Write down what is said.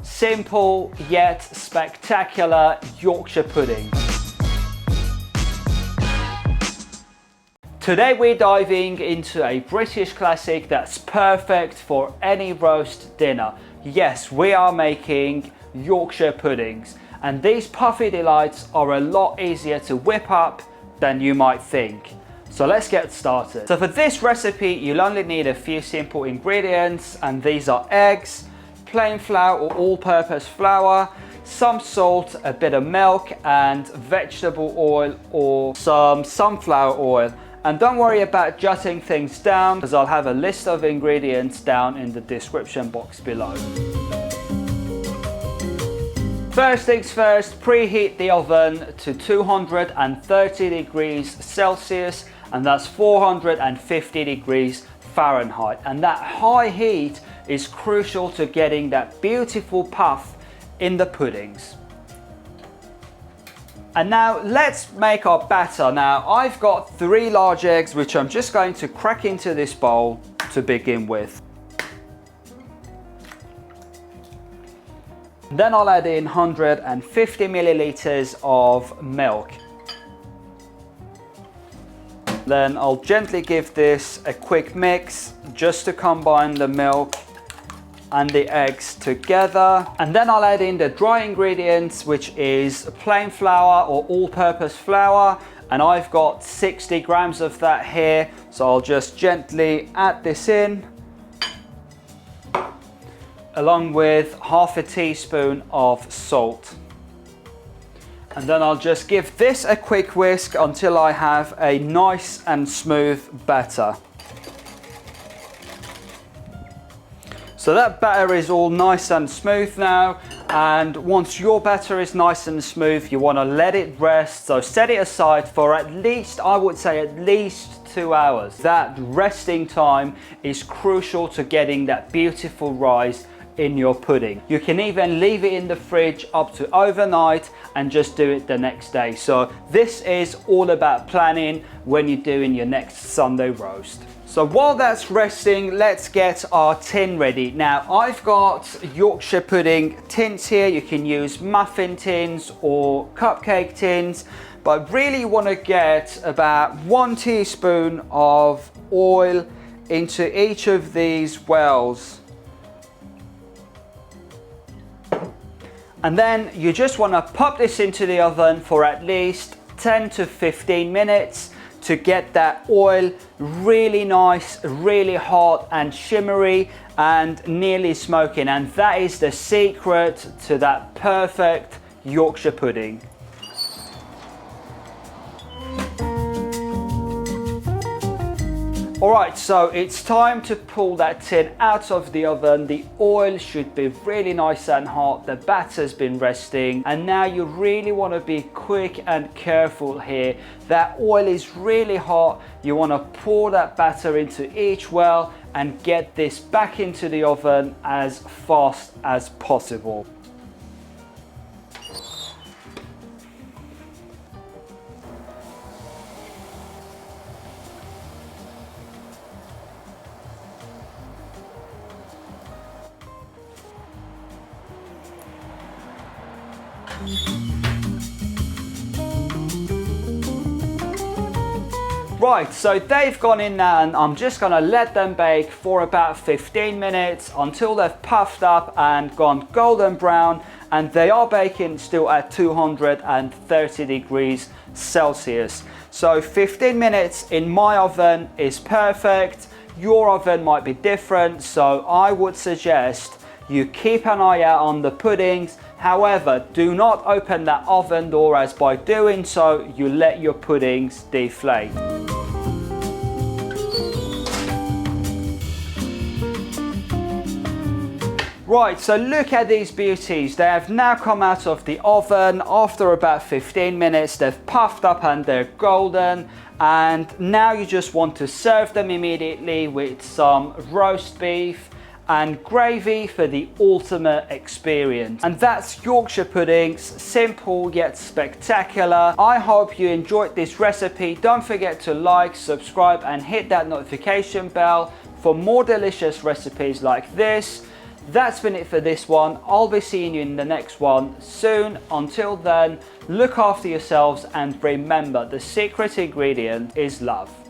simple yet spectacular Yorkshire pudding. Today we're diving into a British classic that's perfect for any roast dinner. Yes, we are making Yorkshire puddings, and these puffy delights are a lot easier to whip up than you might think. So let's get started. So for this recipe, you'll only need a few simple ingredients, and these are eggs, plain flour or all-purpose flour, some salt, a bit of milk, and vegetable oil or some sunflower oil. And don't worry about jotting things down, because I'll have a list of ingredients down in the description box below. First things first, preheat the oven to 230 degrees Celsius, and that's 450 degrees Fahrenheit. And that high heat is crucial to getting that beautiful puff in the puddings. And now let's make our batter. Now I've got 3 large eggs, which I'm just going to crack into this bowl to begin with. Then I'll add in 150 milliliters of milk. Then I'll gently give this a quick mix just to combine the milk and the eggs together. And then I'll add in the dry ingredients, which is plain flour or all-purpose flour, and I've got 60 grams of that here. So I'll just gently add this in, along with half a teaspoon of salt. And then I'll just give this a quick whisk until I have a nice and smooth batter. So that batter is all nice and smooth now, and once your batter is nice and smooth, you want to let it rest. So set it aside for at least, I would say at least 2 hours. That resting time is crucial to getting that beautiful rise in your pudding. You can even leave it in the fridge up to overnight and just do it the next day. So this is all about planning when you're doing your next Sunday roast. So while that's resting, let's get our tin ready. Now I've got Yorkshire pudding tins here. You can use muffin tins or cupcake tins, but really you want to get about 1 teaspoon of oil into each of these wells. And then you just want to pop this into the oven for at least 10 to 15 minutes to get that oil really nice, really hot and shimmery and nearly smoking. And that is the secret to that perfect Yorkshire pudding. Alright, so it's time to pull that tin out of the oven. The oil should be really nice and hot. The batter's been resting, and now you really want to be quick and careful here. That oil is really hot. You want to pour that batter into each well and get this back into the oven as fast as possible. Right, so they've gone in now, and I'm just going to let them bake for about 15 minutes until they've puffed up and gone golden brown, and they are baking still at 230 degrees Celsius. So 15 minutes in my oven is perfect. Your oven might be different, so I would suggest you keep an eye out on the puddings. However, do not open that oven door, as by doing so, you let your puddings deflate. Right, so look at these beauties. They have now come out of the oven after about 15 minutes. They've puffed up and they're golden. And now you just want to serve them immediately with some roast beef and gravy for the ultimate experience. And that's Yorkshire puddings, simple yet spectacular. I hope you enjoyed this recipe. Don't forget to like, subscribe and hit that notification bell for more delicious recipes like this. That's been it for this one. I'll be seeing you in the next one soon. Until then, look after yourselves and remember, the secret ingredient is love.